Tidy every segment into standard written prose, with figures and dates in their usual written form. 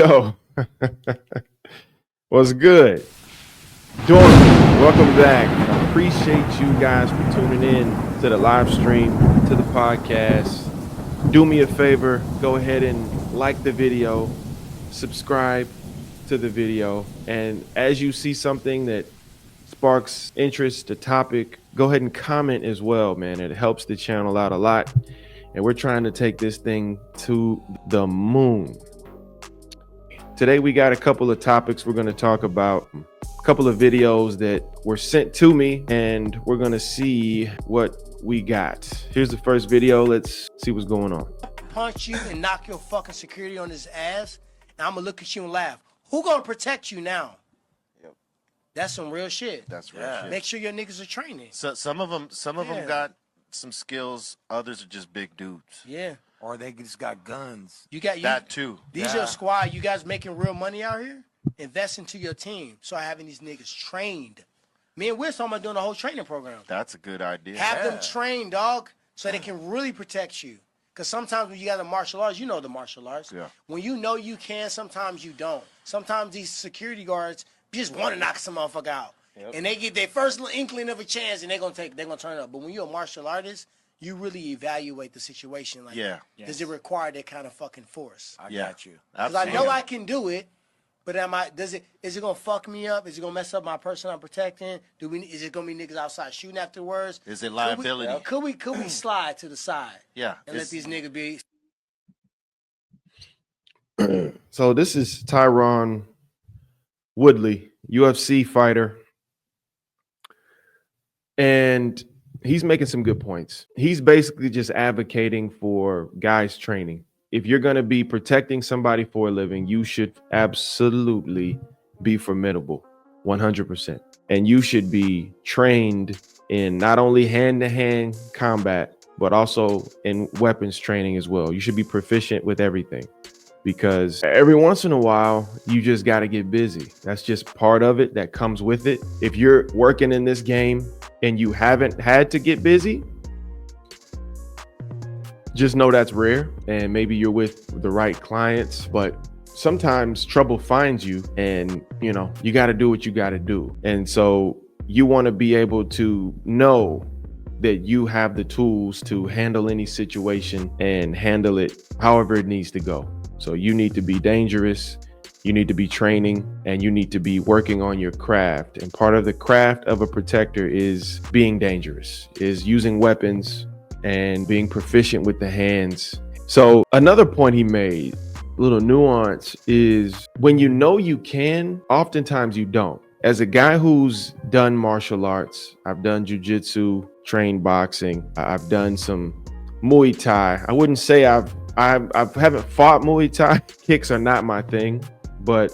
Yo, what's good? Doormen, welcome back. Appreciate you guys for tuning in to the live stream, to the podcast. Do me a favor, go ahead and like the video, subscribe to the video, and as you see something that sparks interest, the topic, go ahead and comment as well, man. It helps the channel out a lot, and we're trying to take this thing to the moon. Today we got a couple of topics we're going to talk about, a couple of videos that were sent to me, and we're going to see what we got. Here's the first video. Let's see what's going on. Punch you and knock your fucking security on his ass, and I'm gonna look at you and laugh. Who gonna protect you now? Yep. That's some real shit. That's real shit. Make sure your niggas are training. So some of them got some skills. Others are just big dudes. Yeah. Or they just got guns. That too. These are your squad. You guys making real money out here? Invest into your team. Start having these niggas trained. Me and Wiz talking about doing a whole training program. That's a good idea. Have them trained, dog, so they can really protect you. Because sometimes when you got the martial arts, you know the martial arts. Yeah. When you know you can, sometimes you don't. Sometimes these security guards just want to knock some motherfucker out. Yep. And they get their first little inkling of a chance, and they're gonna turn it up. But when you're a martial artist, you really evaluate the situation. Like, does it require that kind of fucking force? I got you. Because I know I can do it, but is it gonna fuck me up? Is it gonna mess up my person I'm protecting? Is it gonna be niggas outside shooting afterwards? Is it liability? Could we slide to the side? Yeah. And let these niggas be. So this is Tyron Woodley, UFC fighter, and he's making some good points. He's basically just advocating for guys training. If you're going to be protecting somebody for a living, you should absolutely be formidable, 100%. And you should be trained in not only hand-to-hand combat, but also in weapons training as well. You should be proficient with everything, because every once in a while, you just got to get busy. That's just part of it that comes with it. If you're working in this game and you haven't had to get busy, just know that's rare, and maybe you're with the right clients, but sometimes trouble finds you, and you got to do what you got to do. And so you want to be able to know that you have the tools to handle any situation and handle it however it needs to go. So you need to be dangerous, you need to be training, and you need to be working on your craft. And part of the craft of a protector is being dangerous, is using weapons and being proficient with the hands. So another point he made, a little nuance, is when you know you can, oftentimes you don't. As a guy who's done martial arts, I've done jujitsu, trained boxing, I've done some Muay Thai. I wouldn't say I haven't fought Muay Thai. Kicks are not my thing, but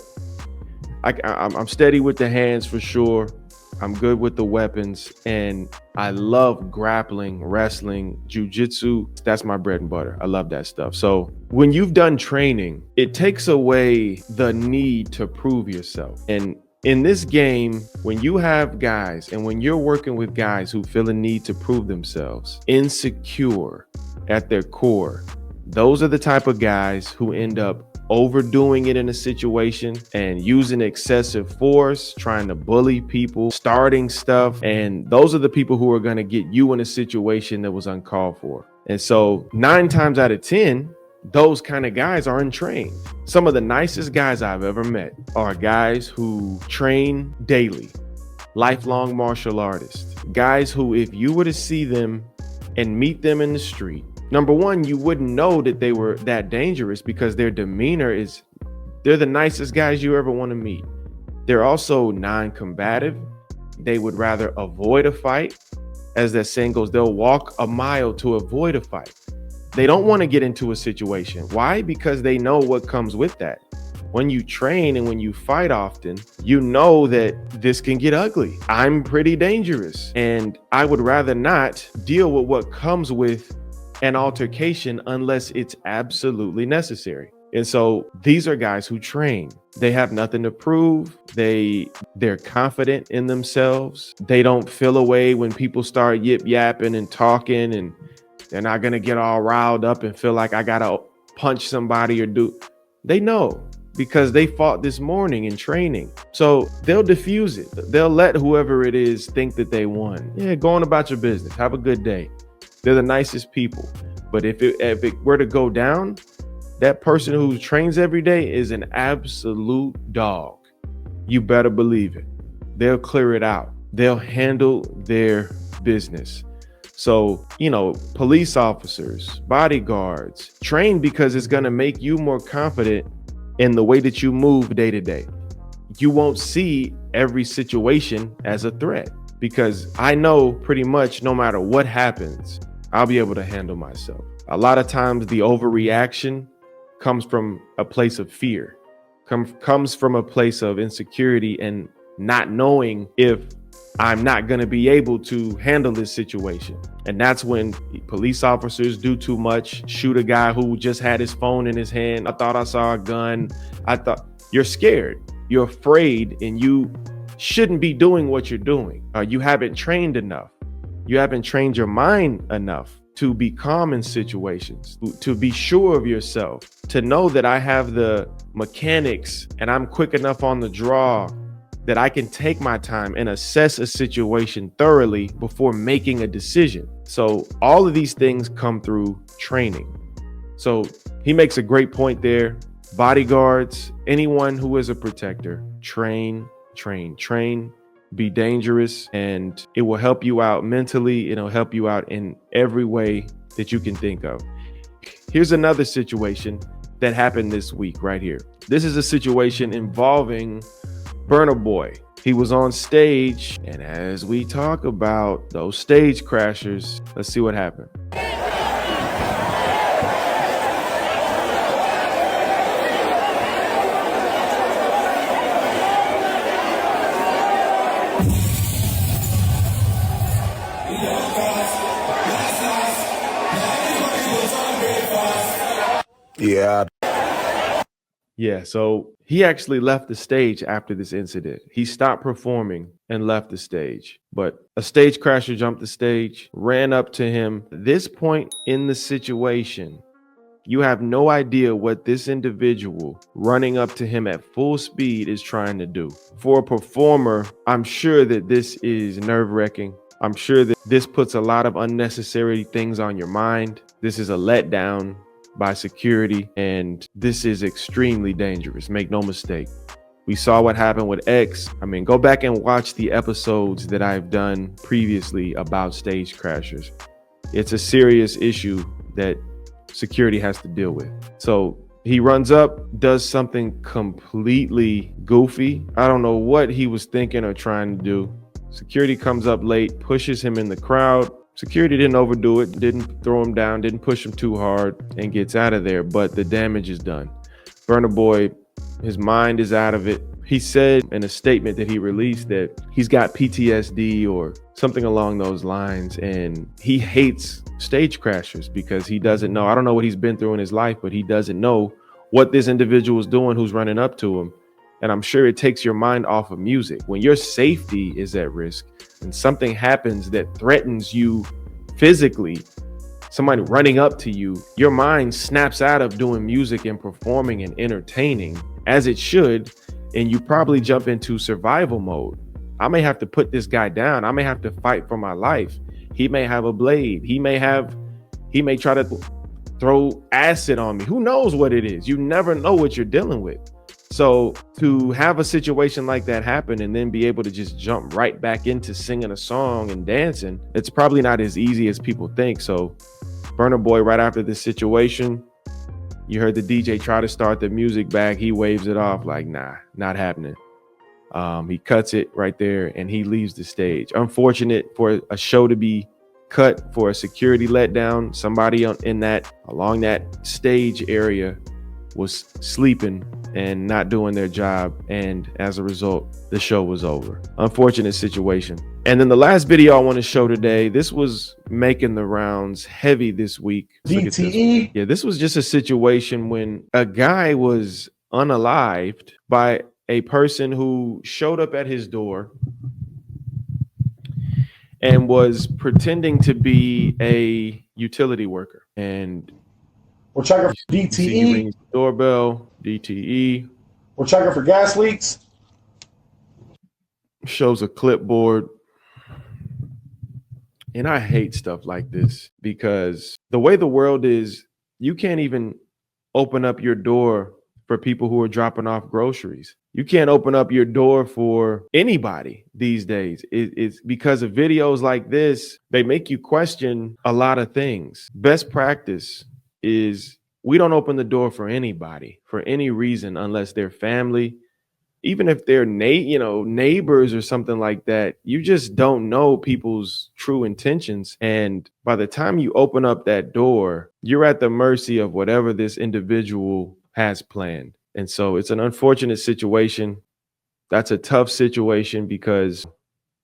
I'm steady with the hands for sure. I'm good with the weapons, and I love grappling, wrestling, jujitsu. That's my bread and butter. I love that stuff. So when you've done training, it takes away the need to prove yourself. And in this game, when you have guys and when you're working with guys who feel a need to prove themselves, insecure at their core, those are the type of guys who end up overdoing it in a situation and using excessive force, trying to bully people, starting stuff. And those are the people who are going to get you in a situation that was uncalled for. And so 9 times out of 10, those kind of guys are untrained. Some of the nicest guys I've ever met are guys who train daily, lifelong martial artists, guys who, if you were to see them and meet them in the street, number one, you wouldn't know that they were that dangerous, because their demeanor is, they're the nicest guys you ever want to meet. They're also non-combative. They would rather avoid a fight. As that saying goes, they'll walk a mile to avoid a fight. They don't want to get into a situation. Why? Because they know what comes with that. When you train and when you fight often, you know that this can get ugly. I'm pretty dangerous, and I would rather not deal with what comes with an altercation unless it's absolutely necessary. And so these are guys who train. They have nothing to prove. They're confident in themselves. They don't feel away when people start yip yapping and talking, and they're not gonna get all riled up and feel like I gotta punch somebody or do. They know because they fought this morning in training. So they'll diffuse it. They'll let whoever it is think that they won. Yeah, go on about your business. Have a good day. They're the nicest people. But if it were to go down, that person who trains every day is an absolute dog. You better believe it. They'll clear it out. They'll handle their business. So, police officers, bodyguards, train because it's going to make you more confident in the way that you move day to day. You won't see every situation as a threat because I know pretty much no matter what happens, I'll be able to handle myself. A lot of times the overreaction comes from a place of fear, comes from a place of insecurity and not knowing if I'm not going to be able to handle this situation. And that's when police officers do too much, shoot a guy who just had his phone in his hand. I thought I saw a gun. You're scared. You're afraid, and you shouldn't be doing what you're doing. You haven't trained enough. You haven't trained your mind enough to be calm in situations, to be sure of yourself, to know that I have the mechanics and I'm quick enough on the draw that I can take my time and assess a situation thoroughly before making a decision. So all of these things come through training. So he makes a great point there. Bodyguards, anyone who is a protector, train, be dangerous, and it will help you out mentally. It'll help you out in every way that you can think of. Here's another situation that happened this week right here. This is a situation involving Burna Boy. He was on stage, and as we talk about those stage crashers, let's see what happened. Yeah, so he actually left the stage after this incident. He stopped performing and left the stage. But a stage crasher jumped the stage, ran up to him. At this point in the situation, you have no idea what this individual running up to him at full speed is trying to do. For a performer, I'm sure that this is nerve-wracking. I'm sure that this puts a lot of unnecessary things on your mind. This is a letdown by security, and this is extremely dangerous. Make no mistake. We saw what happened with X. Go back and watch the episodes that I've done previously about stage crashers. It's a serious issue that security has to deal with. So he runs up, does something completely goofy. I don't know what he was thinking or trying to do. Security comes up late, pushes him in the crowd. Security didn't overdo it, didn't throw him down, didn't push him too hard, and gets out of there, but the damage is done. Burna Boy, his mind is out of it. He said in a statement that he released that he's got PTSD or something along those lines, and he hates stage crashers because he doesn't know. I don't know what he's been through in his life, but he doesn't know what this individual is doing who's running up to him. And I'm sure it takes your mind off of music. When your safety is at risk and something happens that threatens you physically, somebody running up to you, your mind snaps out of doing music and performing and entertaining as it should, and you probably jump into survival mode. I may have to put this guy down. I may have to fight for my life. He may have a blade. He may try to throw acid on me. Who knows what it is? You never know what you're dealing with. So to have a situation like that happen and then be able to just jump right back into singing a song and dancing, it's probably not as easy as people think. So Burna Boy, right after this situation, you heard the DJ try to start the music back. He waves it off like, nah, not happening. He cuts it right there and he leaves the stage. Unfortunate for a show to be cut for a security letdown. Somebody along that stage area was sleeping and not doing their job, and as a result the show was over. Unfortunate situation. And then the last video I want to show today, this was making the rounds heavy this week. DTE. Yeah, this was just a situation when a guy was unalived by a person who showed up at his door and was pretending to be a utility worker. And We'll check out he DTE. rings the doorbell, DTE. We're checking for gas leaks. Shows a clipboard. And I hate stuff like this because the way the world is, you can't even open up your door for people who are dropping off groceries. You can't open up your door for anybody these days. It's because of videos like this, they make you question a lot of things. Best practice is we don't open the door for anybody for any reason unless they're family. Even if they're neighbors or something like that, you just don't know people's true intentions. And by the time you open up that door, you're at the mercy of whatever this individual has planned. And so it's an unfortunate situation. That's a tough situation because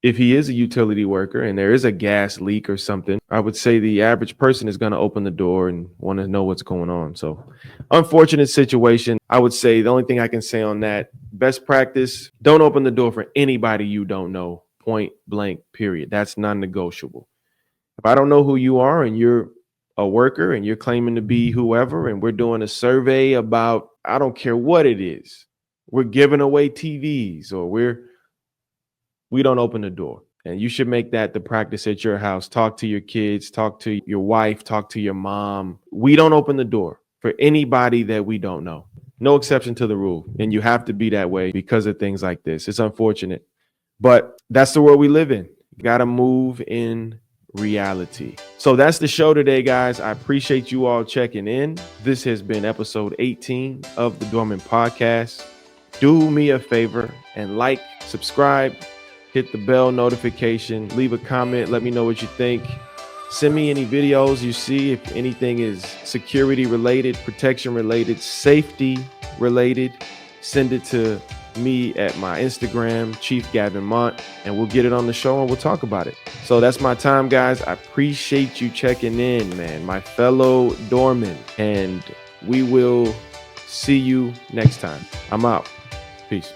if he is a utility worker and there is a gas leak or something, I would say the average person is going to open the door and want to know what's going on. So unfortunate situation. I would say the only thing I can say on that, best practice, don't open the door for anybody you don't know, point blank, period. That's non-negotiable. If I don't know who you are and you're a worker and you're claiming to be whoever, and we're doing a survey about, I don't care what it is, we're giving away TVs or we don't open the door. And you should make that the practice at your house. Talk to your kids, talk to your wife, talk to your mom. We don't open the door for anybody that we don't know. No exception to the rule. And you have to be that way because of things like this. It's unfortunate, but that's the world we live in. You got to move in reality. So that's the show today, guys. I appreciate you all checking in. This has been episode 18 of the Doormen Podcast. Do me a favor and like, subscribe, hit the bell notification, leave a comment, let me know what you think. Send me any videos you see, if anything is security related, protection related, safety related. Send it to me at my Instagram, Chief Gavin Mont, and we'll get it on the show and we'll talk about it. So that's my time, guys. I appreciate you checking in, man, my fellow doormen, and we will see you next time. I'm out. Peace.